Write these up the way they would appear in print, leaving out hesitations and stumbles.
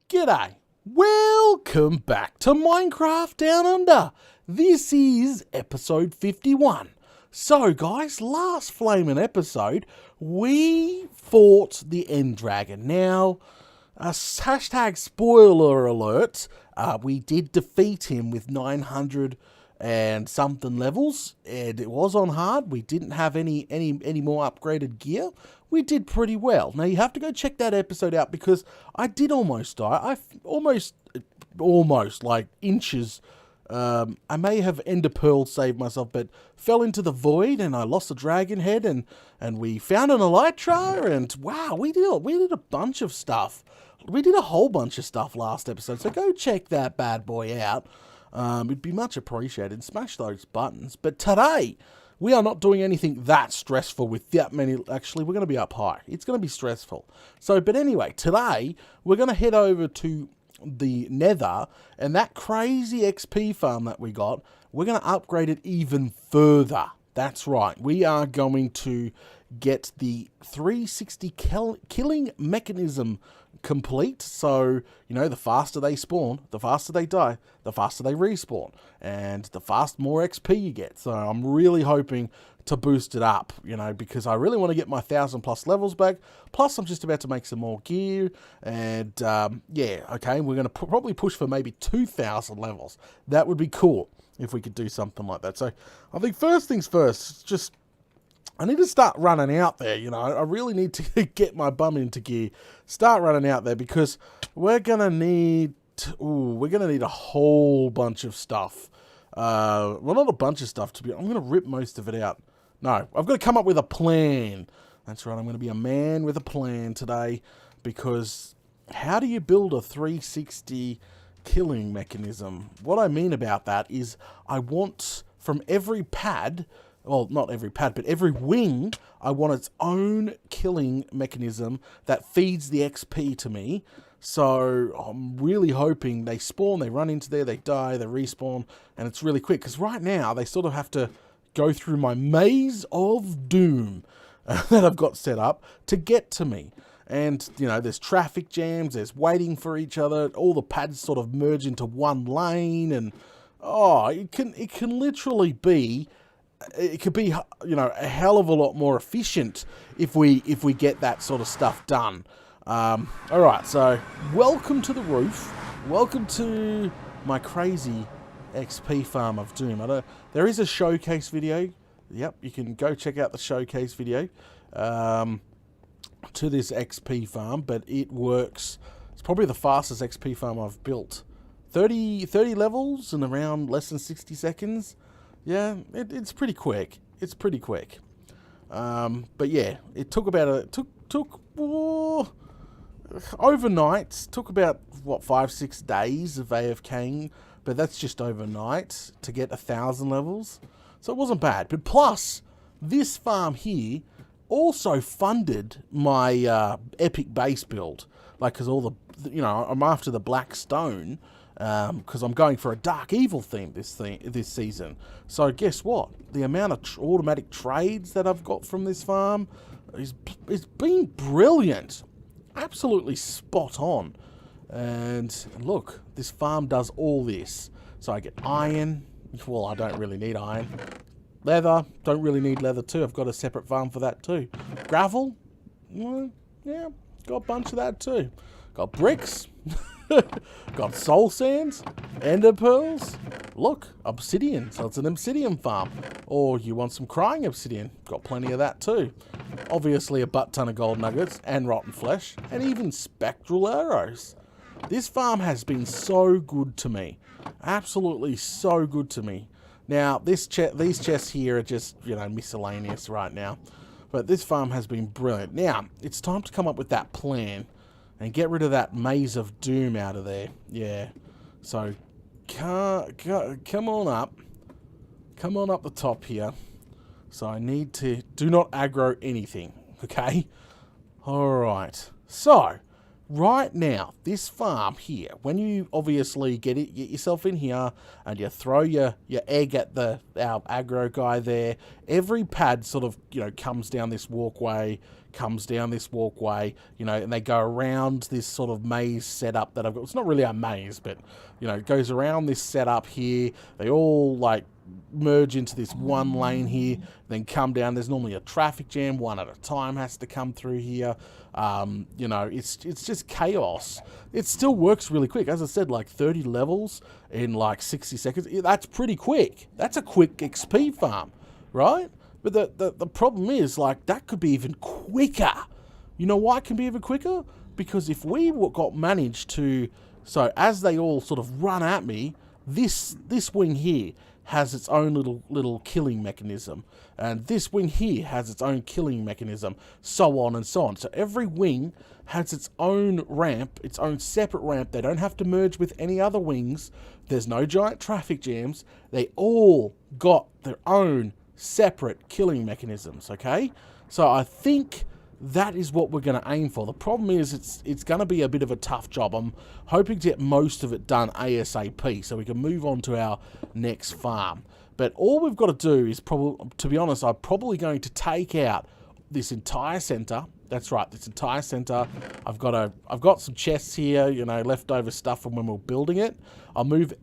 G'day, welcome back to Minecraft Down Under. This is episode 51. So guys, last flaming episode, we fought the End Dragon. Now, hashtag spoiler alert, we did defeat him with 900 and something levels, and it was on hard. We didn't have any more upgraded gear. We did pretty well. Now you have to go check that episode out because I did almost die. I almost like inches. I may have Ender Pearl saved myself, but fell into the void and I lost the dragon head, and we found an elytra, and wow, we did a bunch of stuff. We did a whole bunch of stuff last episode, so go check that bad boy out. It'd be much appreciated. Smash those buttons. But today, we are not doing anything that stressful with that many. Actually, we're going to be up high. It's going to be stressful. So, but anyway, today, we're going to head over to the Nether, and that crazy XP farm that we got, we're going to upgrade it even further. That's right. We are going to get the 360 killing mechanism complete. So, you know, the faster they spawn, the faster they die, the faster they respawn, and the more XP you get. So I'm really hoping to boost it up, you know, because I really want to get my 1,000+ levels back. Plus, I'm just about to make some more gear, and yeah, okay, we're going to probably push for maybe 2,000 levels. That would be cool if we could do something like that. So I think first things first, just I need to start running out there, you know. I really need to get my bum into gear, start running out there, because we're going to need a whole bunch of stuff. Well, not a bunch of stuff, I'm going to rip most of it out. No, I've got to come up with a plan. That's right, I'm going to be a man with a plan today, because how do you build a 360 killing mechanism? What I mean about that is I want from every pad, well, not every pad, but every wing, I want its own killing mechanism that feeds the XP to me. So I'm really hoping they spawn, they run into there, they die, they respawn, and it's really quick. Because right now, they sort of have to go through my maze of doom that I've got set up to get to me. And, you know, there's traffic jams, there's waiting for each other, all the pads sort of merge into one lane, and, oh, it can literally be... It could be, you know, a hell of a lot more efficient if we get that sort of stuff done. All right, so welcome to the roof. Welcome to my crazy XP farm of doom. There is a showcase video. Yep, you can go check out the showcase video to this XP farm, but it works. It's probably the fastest XP farm I've built. 30 levels in around less than 60 seconds. Yeah, it's pretty quick. It's pretty quick. But yeah, it took about took overnight. Took about, what, 5-6 days of AFKing, but that's just overnight to get 1,000 levels. So it wasn't bad. But plus, this farm here also funded my epic base build. Like, because all the, you know, I'm after the black stone. Because I'm going for a dark evil theme this season. So guess what? The amount of automatic trades that I've got from this farm is been brilliant, absolutely spot on. And look, this farm does all this. So I get iron. Well, I don't really need iron. Leather, don't really need leather too. I've got a separate farm for that too. Gravel, well, yeah, got a bunch of that too. Got bricks. Got soul sands, ender pearls, look, obsidian, so it's an obsidian farm. Or you want some crying obsidian, got plenty of that too. Obviously a butt ton of gold nuggets and rotten flesh, and even spectral arrows. This farm has been so good to me, absolutely so good to me. Now these chests here are just, you know, miscellaneous right now, but this farm has been brilliant. Now it's time to come up with that plan and get rid of that maze of doom out of there. Yeah. So, come on up. Come on up the top here. So I need to... Do not aggro anything. Okay? Alright. So, right now, this farm here, when you obviously get yourself in here and you throw your egg at our aggro guy there, every pad sort of, you know, comes down this walkway, comes down this walkway, you know, and they go around this sort of maze setup that I've got. It's not really a maze, but, you know, it goes around this setup here. They all, like, merge into this one lane here, then come down. There's normally a traffic jam, one at a time has to come through here. You know, it's just chaos. It still works really quick. As I said, like 30 levels in like 60 seconds. That's pretty quick. That's a quick XP farm, right? But the problem is, like, that could be even quicker. You know why it can be even quicker? Because if we got managed to, so as they all sort of run at me, this wing here has its own little killing mechanism, and this wing here has its own killing mechanism, so on and so on. So every wing has its own ramp, its own separate ramp. They don't have to merge with any other wings. There's no giant traffic jams. They all got their own separate killing mechanisms, okay? So I think that is what we're going to aim for. The problem is it's going to be a bit of a tough job. I'm hoping to get most of it done ASAP so we can move on to our next farm. But all we've got to do is probably, to be honest, I'm probably going to take out this entire center. That's right, this entire center. I've got some chests here, you know, leftover stuff from when we were building it. I'll move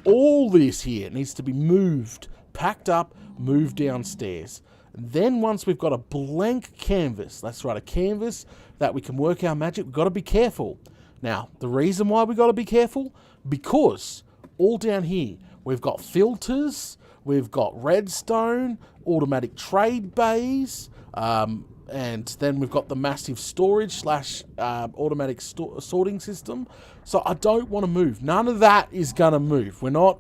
all this here. It needs to be moved, packed up, moved downstairs. Then once we've got a blank canvas, that's right, a canvas that we can work our magic, we've got to be careful. Now, the reason why we've got to be careful, because all down here, we've got filters, we've got redstone, automatic trade bays, and then we've got the massive storage / automatic sorting system. So I don't want to move. None of that is going to move. We're not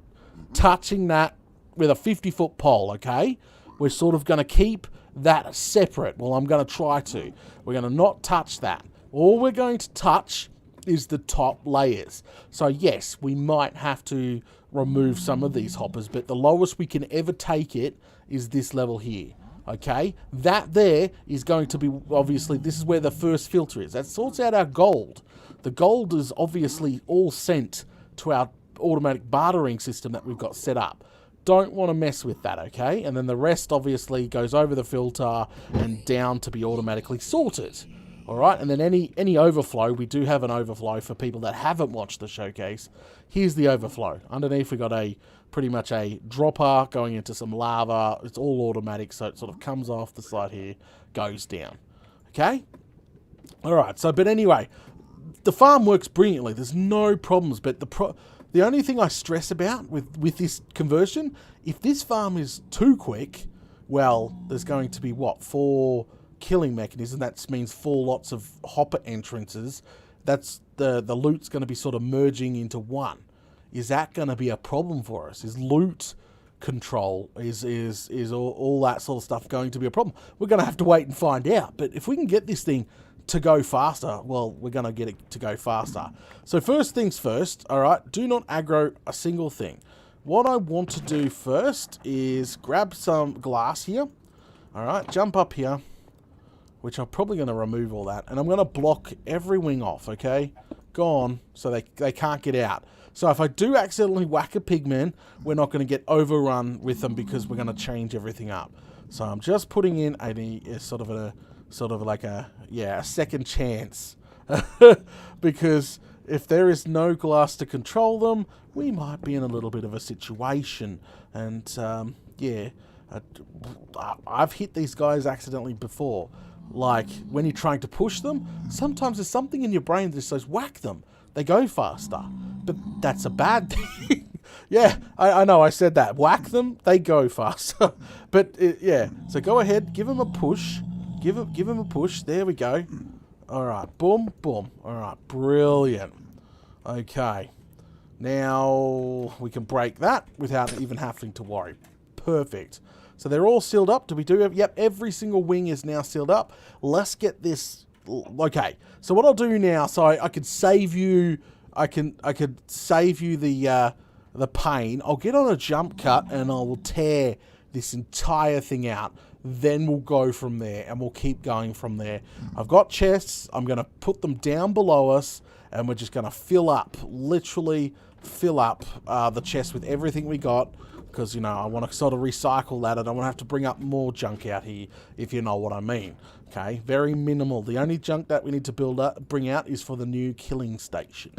touching that with a 50-foot pole, okay? We're sort of going to keep that separate. Well, I'm going to try to. We're going to not touch that. All we're going to touch is the top layers. So yes, we might have to remove some of these hoppers, but the lowest we can ever take it is this level here. Okay? That there is going to be, obviously, this is where the first filter is. That sorts out our gold. The gold is obviously all sent to our automatic bartering system that we've got set up. Don't want to mess with that, okay? And then the rest obviously goes over the filter and down to be automatically sorted. All right, and then any overflow, we do have an overflow for people that haven't watched the showcase. Here's the overflow. Underneath we got pretty much a dropper going into some lava. It's all automatic, so it sort of comes off the side here, goes down. Okay? All right, so but anyway, the farm works brilliantly. There's no problems, but the only thing I stress about with this conversion, if this farm is too quick, well, there's going to be, what, 4 killing mechanisms. That means 4 lots of hopper entrances. That's the loot's going to be sort of merging into one. Is that going to be a problem for us? Is loot control, is all that sort of stuff going to be a problem? We're going to have to wait and find out. But if we can get this thing to go faster, well, we're going to get it to go faster. So first things first, all right, do not aggro a single thing. What I want to do first is grab some glass here, all right, jump up here, which I'm probably going to remove all that, and I'm going to block every wing off, okay? Go on, so they can't get out. So if I do accidentally whack a pigman, we're not going to get overrun with them because we're going to change everything up. So I'm just putting in a sort of like a second chance. Because if there is no glass to control them, we might be in a little bit of a situation. And I've hit these guys accidentally before. Like when you're trying to push them, sometimes there's something in your brain that says whack them. They go faster. But that's a bad thing. Yeah, I know, I said that. Whack them, they go faster. But yeah, so go ahead, give them a push. Give him a push. There we go. All right. Boom, boom. All right. Brilliant. Okay. Now we can break that without even having to worry. Perfect. So they're all sealed up. Do we do? Yep. Every single wing is now sealed up. Let's get this. Okay. So what I'll do now, so I could save you. I could save you the pain. I'll get on a jump cut and I will tear this entire thing out. Then we'll go from there and we'll keep going from there. I've got chests. I'm going to put them down below us and we're just going to literally fill up the chest with everything we got. because, you know, I want to sort of recycle that. I don't want to have to bring up more junk out here, if you know what I mean. Okay, very minimal. The only junk that we need to bring out is for the new killing station.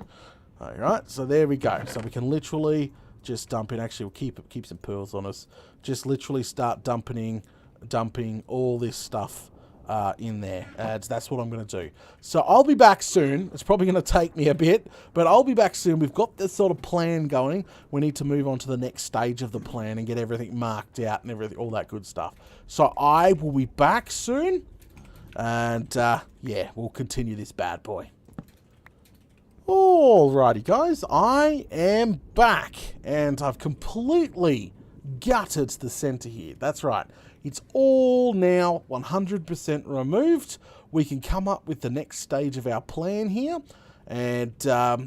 All right, so there we go. So we can literally just dump in. Actually, we'll keep some pearls on us. Just literally start dumping all this stuff in there. That's what I'm going to do. So I'll be back soon. It's probably going to take me a bit, but I'll be back soon. We've got this sort of plan going. We need to move on to the next stage of the plan and get everything marked out and everything, all that good stuff. So I will be back soon, and yeah, we'll continue this bad boy. Alrighty, guys, I am back, and I've completely gutted the center here. That's right. It's all now 100% removed. We can come up with the next stage of our plan here. And,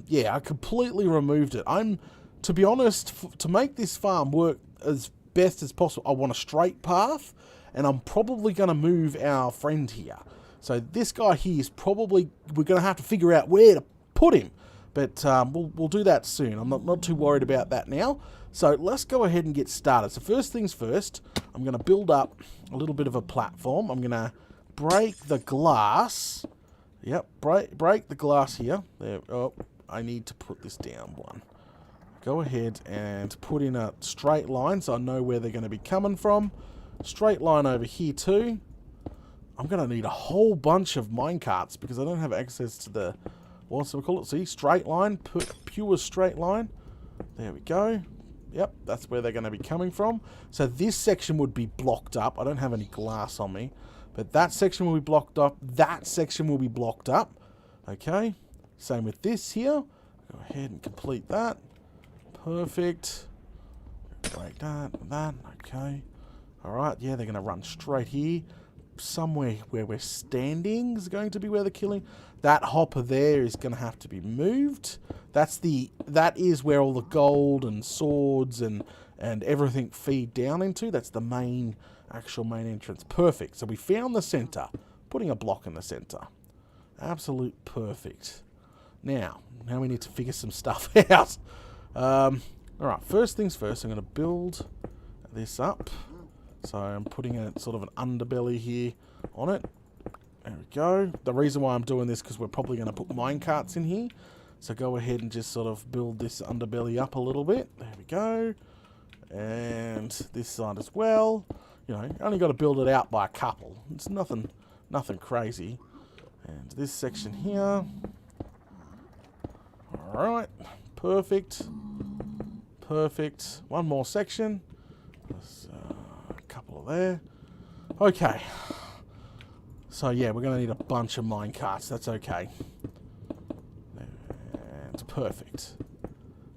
yeah, I completely removed it. To be honest, to make this farm work as best as possible, I want a straight path. And I'm probably going to move our friend here. So this guy here is probably, we're going to have to figure out where to put him. But we'll do that soon. I'm not too worried about that now. So let's go ahead and get started. So first things first, I'm going to build up a little bit of a platform. I'm going to break the glass. Yep, break the glass here. There. Oh, I need to put this down one. Go ahead and put in a straight line so I know where they're going to be coming from. Straight line over here too. I'm going to need a whole bunch of minecarts because I don't have access to the... What's we call it? See, straight line, pure straight line. There we go. Yep, that's where they're going to be coming from. So this section would be blocked up. I don't have any glass on me, but that section will be blocked up. That section will be blocked up. Okay, same with this here. Go ahead and complete that. Perfect. Break that. Okay. All right. Yeah, they're going to run straight here. Somewhere where we're standing is going to be where they're killing. That hopper there is going to have to be moved. That is where all the gold and swords and everything feed down into. That's the actual main entrance. Perfect. So we found the center. Putting a block in the center. Absolute perfect. Now we need to figure some stuff out. All right. First things first. I'm going to build this up. So I'm putting a sort of an underbelly here on it. There we go. The reason why I'm doing this because we're probably going to put minecarts in here. So go ahead and just sort of build this underbelly up a little bit. There we go. And this side as well. You know, only got to build it out by a couple. It's nothing crazy. And this section here. Alright. Perfect. Perfect. One more section. There's a couple of there. Okay. So yeah, we're going to need a bunch of minecarts. That's okay. And perfect.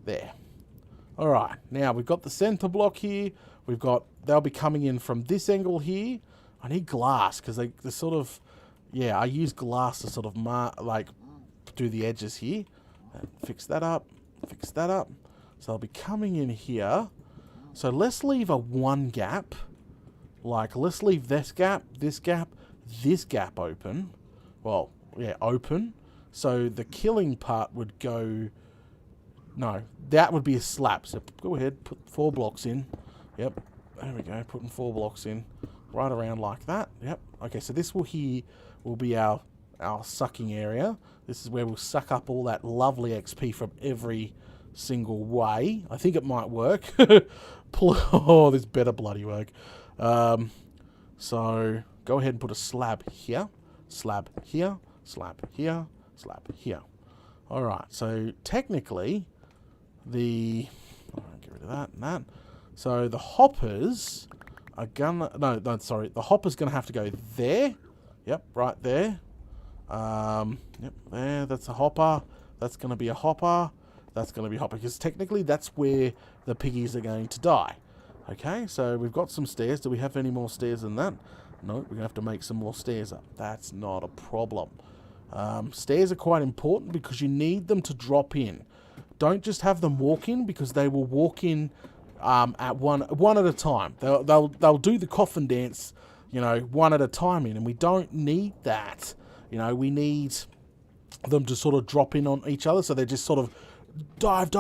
There. Alright, now we've got the center block here. They'll be coming in from this angle here. I need glass because they sort of, yeah, I use glass to sort of do the edges here. And fix that up. Fix that up. So they'll be coming in here. So let's leave a one gap. Like, let's leave this gap open. Well, yeah, open. So the killing part would go... No, that would be a slab. So go ahead, put 4 blocks in. Yep, there we go, putting 4 blocks in. Right around like that. Yep. Okay, so this will be our sucking area. This is where we'll suck up all that lovely XP from every single way. I think it might work. Oh, this better bloody work. So go ahead and put a slab here, slab here, slab here, slab here. All right. So technically, get rid of that and that. So the hoppers are gonna the hopper's gonna have to go there. Yep, right there. Yep, there. That's a hopper. That's gonna be a hopper. That's gonna be a hopper because technically that's where the piggies are going to die. Okay, so we've got some stairs. Do we have any more stairs than that? No, we're going to have to make some more stairs up. That's not a problem. Stairs are quite important because you need them to drop in. Don't just have them walk in because they will walk in at one at a time. They'll do the coffin dance, you know, one at a time in, and we don't need that. You know, we need them to sort of drop in on each other, so they just sort of dive,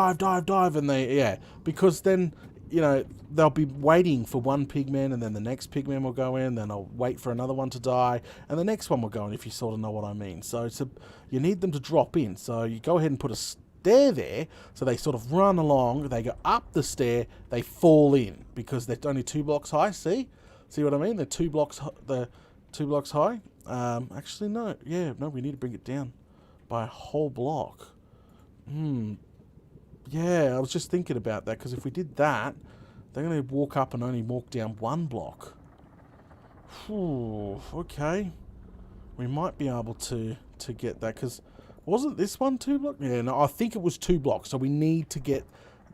and because then you know, they'll be waiting for one pigman, and then the next pigman will go in, then I'll wait for another one to die, and the next one will go in, if you sort of know what I mean. So you need them to drop in. So you go ahead and put a stair there, so they sort of run along, they go up the stair, they fall in, because they're only 2 blocks high, see? See what I mean? They're 2 blocks high. Actually, no. Yeah, no, we need to bring it down by a whole block. Yeah, I was just thinking about that, because if we did that, they're going to walk up and only walk down 1 block. Whew, okay. We might be able to get that, because wasn't this one 2 blocks? Yeah, no, I think it was 2 blocks, so we need to get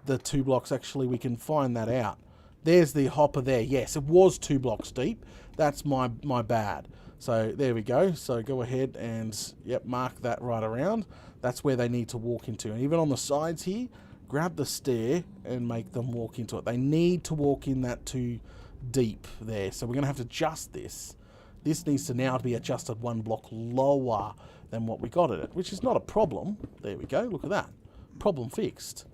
the 2 blocks. Actually, we can find that out. There's the hopper there. Yes, it was 2 blocks deep. That's my bad. So there we go. So go ahead and, yep, mark that right around. That's where they need to walk into. And even on the sides here, grab the stair and make them walk into it. They need to walk in that 2 deep there. So we're going to have to adjust this. This needs to now be adjusted 1 block lower than what we got it, which is not a problem. There we go. Look at that. Problem fixed.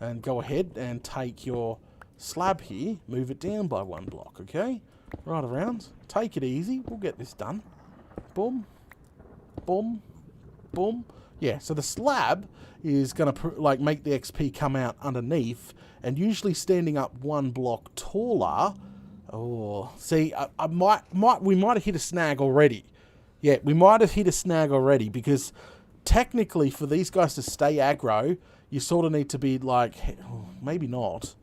And go ahead and take your slab here, move it down by 1 block, okay? Right around. Take it easy. We'll get this done. Boom. Boom. Boom. Yeah, so the slab is going to like make the XP come out underneath, and usually standing up 1 block taller. Oh, see, we might have hit a snag already. Yeah, we might have hit a snag already, because technically for these guys to stay aggro, you sort of need to be like, oh, maybe not.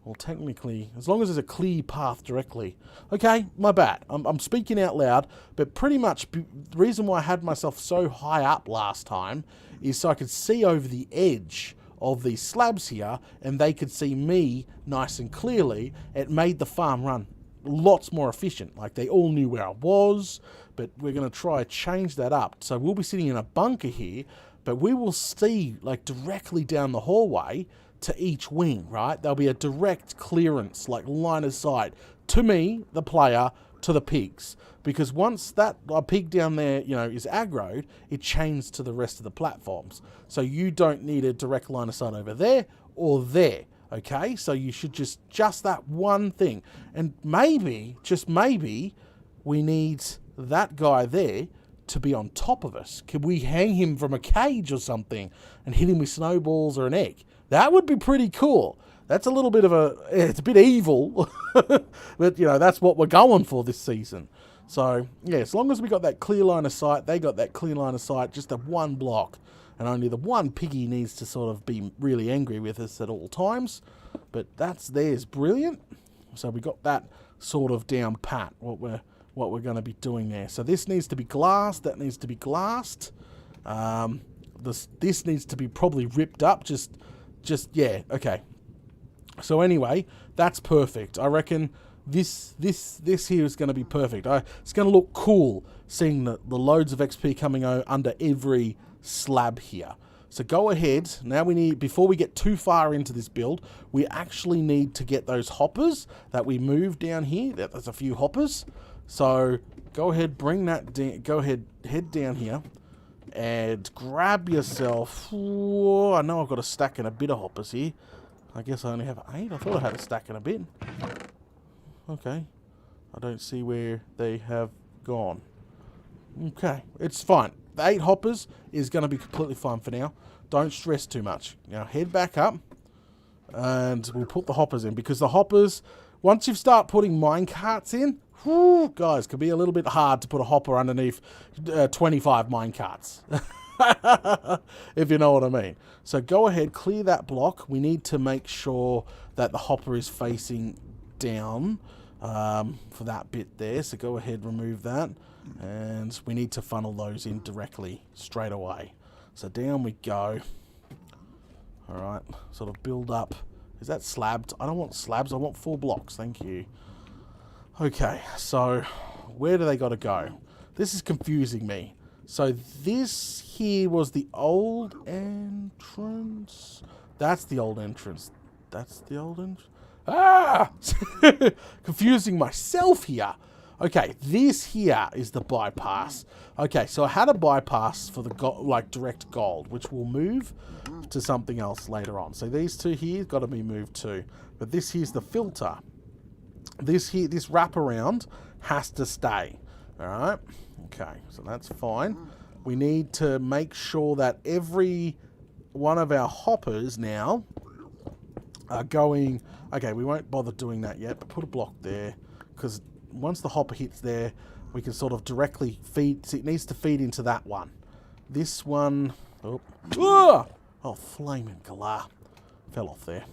Well, technically, as long as there's a clear path directly. Okay, my bad. I'm speaking out loud, but pretty much the reason why I had myself so high up last time is so I could see over the edge of these slabs here, and they could see me nice and clearly. It made the farm run lots more efficient. Like, they all knew where I was, but we're going to try to change that up. So we'll be sitting in a bunker here, but we will see, like, directly down the hallway to each wing, right? There'll be a direct clearance, like line of sight, to me, the player, to the pigs. Because once that pig down there, you know, is aggroed, it chains to the rest of the platforms. So you don't need a direct line of sight over there or there, okay? So you should just that one thing. And maybe, just maybe, we need that guy there to be on top of us. Could we hang him from a cage or something and hit him with snowballs or an egg? That would be pretty cool. That's a little bit of it's a bit evil, but, you know, that's what we're going for this season. So, yeah, as long as we got that clear line of sight, they got that clear line of sight, just the 1 block, and only the 1 piggy needs to sort of be really angry with us at all times. But there's brilliant. So we got that sort of down pat, what we're going to be doing there. So this needs to be glassed, that needs to be glassed. This needs to be probably ripped up, yeah, okay. So anyway, that's perfect. I reckon this here is going to be perfect. It's going to look cool seeing the loads of XP coming under every slab here. So go ahead. Now before we get too far into this build, we actually need to get those hoppers that we moved down here. There's a few hoppers. So go ahead, bring that down. Go ahead, head down here and grab yourself. Whoa, I know I've got a stack and a bit of hoppers here. I guess I only have 8. I thought I had a stack and a bit. Okay. I don't see where they have gone. Okay, it's fine. The 8 hoppers is going to be completely fine for now. Don't stress too much. Now head back up and we'll put the hoppers in, because the hoppers, once you start putting minecarts in, whew, guys, could be a little bit hard to put a hopper underneath 25 minecarts. If you know what I mean. So go ahead, clear that block. We need to make sure that the hopper is facing down for that bit there. So go ahead, remove that. And we need to funnel those in directly straight away. So down we go. Alright, sort of build up. Is that slabbed? I don't want slabs, I want 4 blocks, thank you. Okay, so where do they got to go? This is confusing me. So this here was the old entrance. That's the old entrance. That's the old entrance. Ah! Confusing myself here. Okay, this here is the bypass. Okay, so I had a bypass for the direct gold, which will move to something else later on. So these two here got to be moved too. But this here's the filter. This wraparound has to stay. All right. Okay, so that's fine. We need to make sure that every one of our hoppers now are going. Okay, we won't bother doing that yet, but put a block there, because once the hopper hits there, we can sort of directly feed. See, it needs to feed into that one. This one. Oh, flaming galah. Fell off there.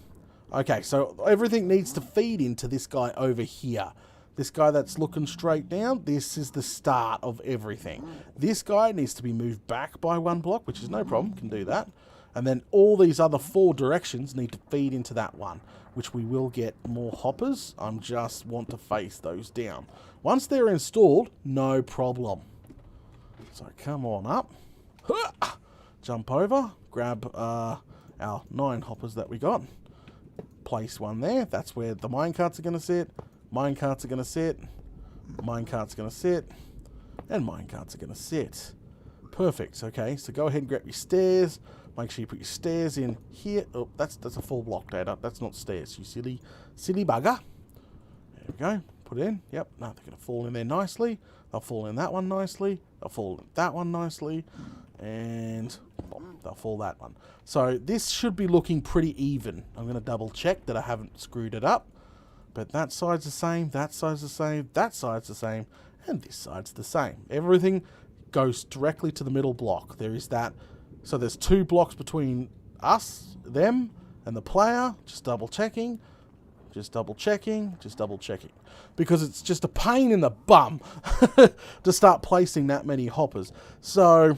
Okay, so everything needs to feed into this guy over here. This guy that's looking straight down, this is the start of everything. This guy needs to be moved back by 1 block, which is no problem, can do that. And then all these other 4 directions need to feed into that one, which we will get more hoppers. I just want to face those down. Once they're installed, no problem. So come on up. Jump over, grab our 9 hoppers that we got. Place one there. That's where the minecarts are going to sit. Minecarts are going to sit. Minecarts are going to sit. And minecarts are going to sit. Perfect. Okay, so go ahead and grab your stairs. Make sure you put your stairs in here. Oh, that's a full block, Data. That's not stairs, you silly bugger. There we go. Put it in. Yep. No, they're going to fall in there nicely. They'll fall in that one nicely. They'll fall in that one nicely. And they'll fall that one. So this should be looking pretty even. I'm going to double check that I haven't screwed it up. But that side's the same, that side's the same, that side's the same, and this side's the same. Everything goes directly to the middle block. There is that. So there's 2 blocks between us, them, and the player. Just double checking. Just double checking. Just double checking. Because it's just a pain in the bum to start placing that many hoppers. So,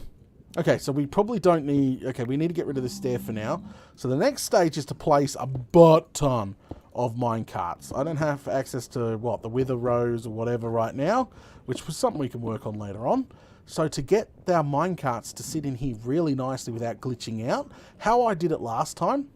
okay, so we probably don't need... Okay, we need to get rid of this stair for now. So the next stage is to place a butt ton of minecarts. I don't have access to, what, the wither rows or whatever right now, which was something we can work on later on. So to get our minecarts to sit in here really nicely without glitching out, how I did it last time,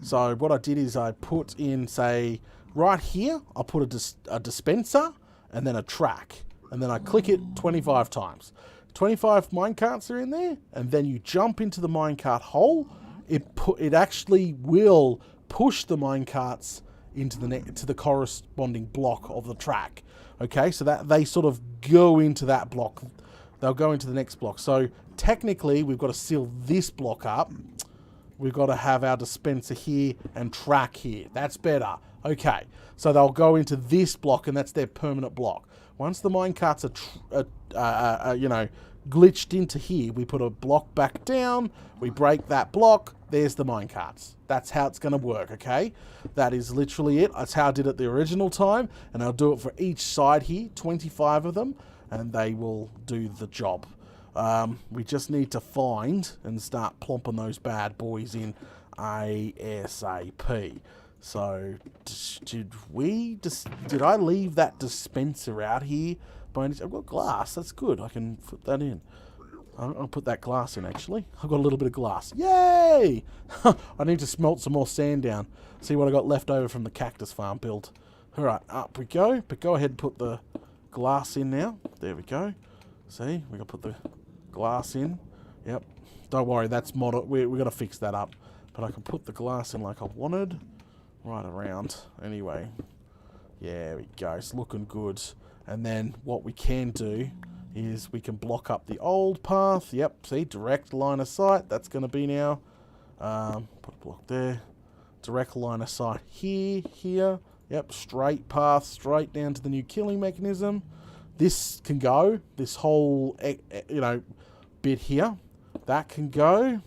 so what I did is I put in, say, right here, I put a dispenser and then a track, and then I click it 25 times. 25 minecarts are in there, and then you jump into the minecart hole. It actually will push the minecarts into the corresponding block of the track. Okay, so that they sort of go into that block. They'll go into the next block. So technically, we've got to seal this block up. We've got to have our dispenser here and track here. That's better. Okay, so they'll go into this block, and that's their permanent block. Once the minecarts are, glitched into here, we put a block back down. We break that block. There's the minecarts. That's how it's going to work, okay? That is literally it. That's how I did it the original time, and I'll do it for each side here, 25 of them, and they will do the job. We just need to find and start plomping those bad boys in ASAP. So, did I leave that dispenser out here? I've got glass. That's good. I can put that in. I'll put that glass in, actually. I've got a little bit of glass. Yay! I need to smelt some more sand down. See what I got left over from the cactus farm build. All right, up we go. But go ahead and put the glass in now. There we go. See, we got to put the glass in. Yep. Don't worry, that's model. We're going to fix that up. But I can put the glass in like I wanted. Right around. Anyway. Yeah, there we go. It's looking good. And then what we can do is we can block up the old path. Yep, see, direct line of sight. That's going to be now. Put a block there. Direct line of sight here. Yep, straight path, straight down to the new killing mechanism. This can go. This whole, bit here. That can go.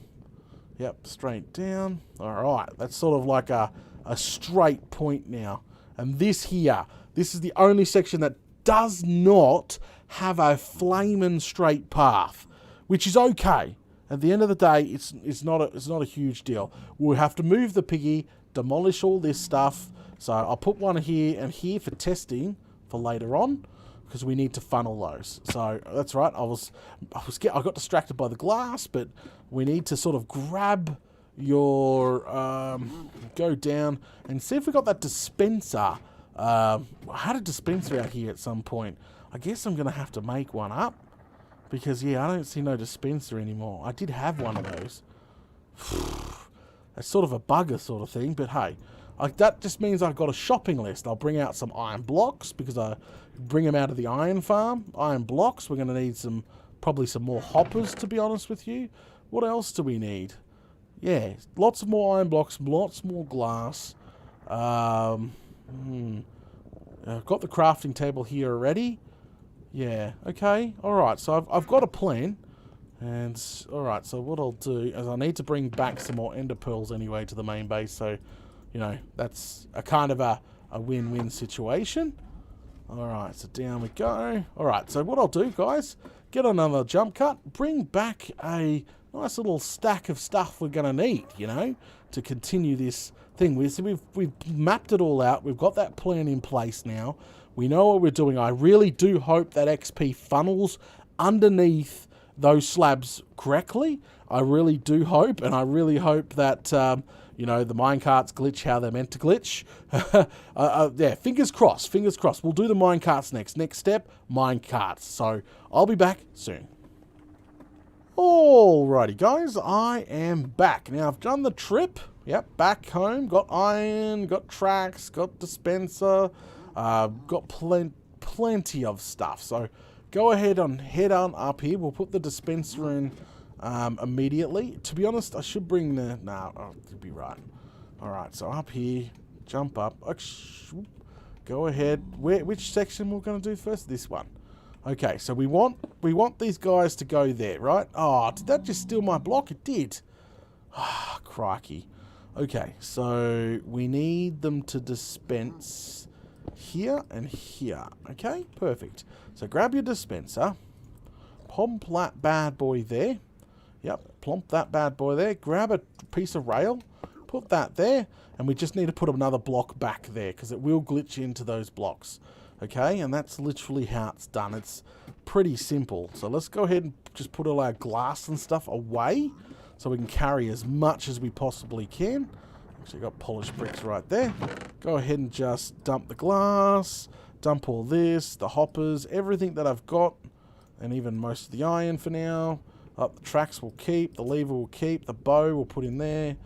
Yep, straight down. All right, that's sort of like a straight point now. And this here, this is the only section that does not have a flaming straight path, which is okay. At the end of the day, it's not a huge deal. We'll have to move the piggy, demolish all this stuff. So I'll put one here and here for testing for later on, because we need to funnel those. So that's right. I got distracted by the glass, but we need to sort of grab your go down and see if we got that dispenser. I had a dispenser out here at some point. I guess I'm going to have to make one up. Because, yeah, I don't see no dispenser anymore. I did have one of those. That's sort of a bugger sort of thing, but hey. That just means I've got a shopping list. I'll bring out some iron blocks because I bring them out of the iron farm. Iron blocks. We're going to need probably some more hoppers, to be honest with you. What else do we need? Yeah, lots of more iron blocks, lots more glass. I've got the crafting table here already. Yeah, okay, alright, so I've got a plan. And, alright, so what I'll do is I need to bring back some more ender pearls anyway to the main base, so, you know, that's a kind of a win-win situation. Alright, so down we go. Alright, so what I'll do, guys, get another jump cut, bring back a nice little stack of stuff we're going to need, you know, to continue this thing. We've mapped it all out. We've got that plan in place now. We know what we're doing. I really do hope that XP funnels underneath those slabs correctly. I really do hope, and I really hope that, you know, the minecarts glitch how they're meant to glitch. Yeah, fingers crossed, fingers crossed. We'll do the minecarts next. Next step, minecarts. So I'll be back soon. Alrighty, guys, I am back. Now, I've done the trip. Yep, back home. Got iron, got tracks, got dispenser. Got plenty of stuff. So go ahead and head on up here. We'll put the dispenser in immediately. To be honest, I should bring the... Nah, you'll be right. Alright, so up here. Jump up. Go ahead. Which section we're going to do first? This one. Okay, so we want these guys to go there, right? Oh, did that just steal my block? It did. Ah, crikey. Okay, so we need them to dispense here and here. Okay, perfect. So grab your dispenser. Plump that bad boy there. Yep, plump that bad boy there. Grab a piece of rail. Put that there. And we just need to put another block back there because it will glitch into those blocks. Okay, and that's literally how it's done. It's pretty simple. So let's go ahead and just put all our glass and stuff away so we can carry as much as we possibly can. Actually, got polished bricks right there. Go ahead and just dump the glass, dump all this, the hoppers, everything that I've got, and even most of the iron for now. The tracks will keep, the lever will keep, the bow we'll put in there.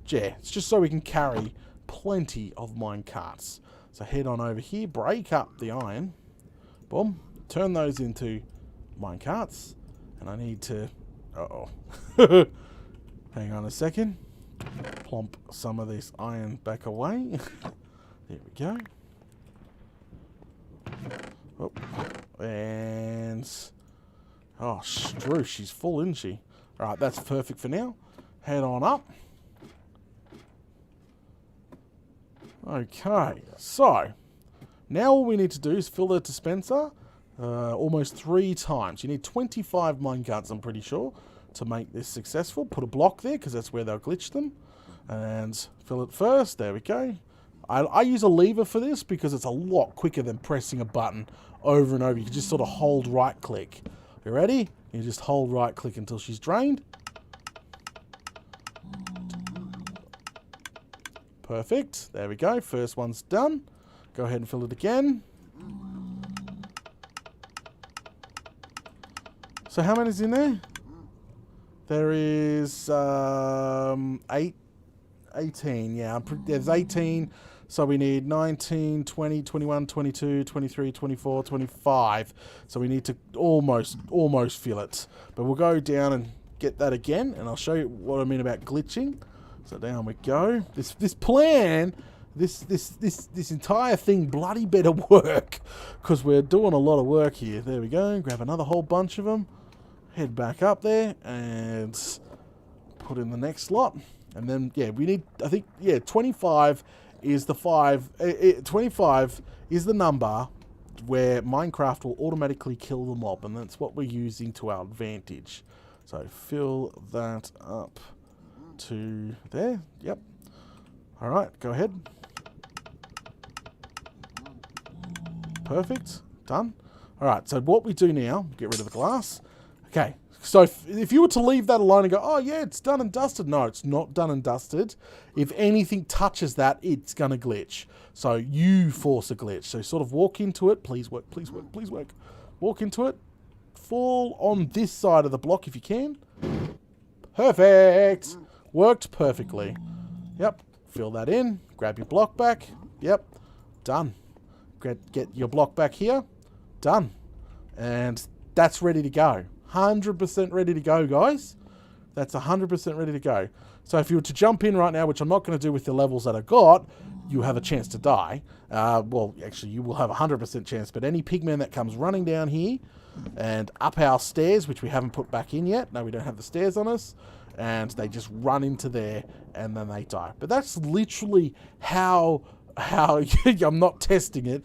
Yeah, it's just so we can carry plenty of mine carts. So head on over here, break up the iron, boom, turn those into mine carts, and I need to, hang on a second, plump some of this iron back away. There we go. Oh, and, oh, Strew, she's full, isn't she? Alright, that's perfect for now. Head on up. Okay, so now all we need to do is fill the dispenser almost 3 times. You need 25 minecarts, I'm pretty sure, to make this successful. Put a block there because that's where they'll glitch them. And fill it first. There we go. I use a lever for this because it's a lot quicker than pressing a button over and over. You can just sort of hold right click. You ready? You just hold right click until she's drained. Perfect. There we go. First one's done. Go ahead and fill it again. So how many's in there? There is 18. Yeah, there's 18. So we need 19, 20, 21, 22, 23, 24, 25. So we need to almost fill it. But we'll go down and get that again. And I'll show you what I mean about glitching. So down we go. This plan, this entire thing bloody better work because we're doing a lot of work here. There we go. Grab another whole bunch of them. Head back up there and put in the next lot. And then, yeah, we need, I think, yeah, 25 is the 25 is the number where Minecraft will automatically kill the mob. And that's what we're using to our advantage. So fill that up to there. Yep. All right, go ahead. Perfect. Done. All right, so what we do now, get rid of the glass. Okay, So if you were to leave that alone and go, oh yeah, it's done and dusted. No, it's not done and dusted. If anything touches that, it's going to glitch. So you force a glitch. So sort of walk into it. Please work, please work, please work. Walk into it. Fall on this side of the block if you can. Perfect. Worked perfectly. Yep. Fill that in. Grab your block back. Yep. Done. Get your block back here. Done. And that's ready to go. 100% ready to go, guys. That's 100% ready to go. So if you were to jump in right now, which I'm not going to do with the levels that I got, you have a chance to die. Well, actually, you will have a 100% chance. But any pigman that comes running down here and up our stairs, which we haven't put back in yet. No, we don't have the stairs on us. And they just run into there and then they die. But that's literally how I'm not testing it.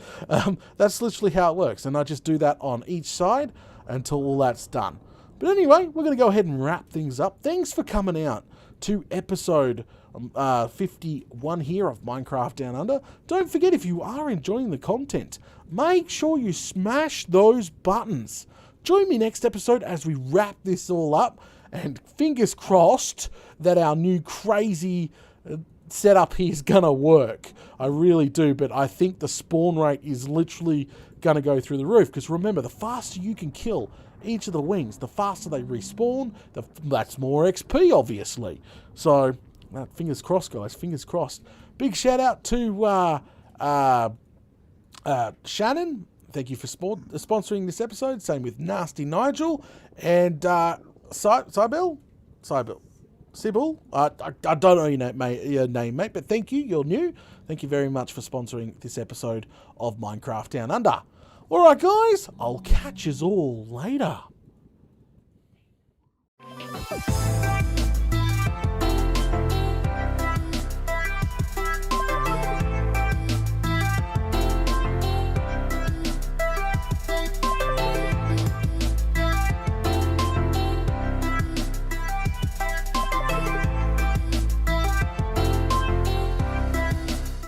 That's literally how it works. And I just do that on each side until all that's done. But anyway, we're going to go ahead and wrap things up. Thanks for coming out to episode 51 here of Minecraft Down Under. Don't forget, if you are enjoying the content, make sure you smash those buttons. Join me next episode as we wrap this all up, and fingers crossed that our new crazy setup here is going to work. I really do, but I think the spawn rate is literally going to go through the roof, because remember, the faster you can kill each of the wings, the faster they respawn, that's more XP, obviously. So, fingers crossed, guys, fingers crossed. Big shout out to Shannon. Thank you for sponsoring this episode. Same with Nasty Nigel and Sybil. I don't know your name, mate, but thank you. You're new. Thank you very much for sponsoring this episode of Minecraft Down Under. All right, guys, I'll catch yous all later.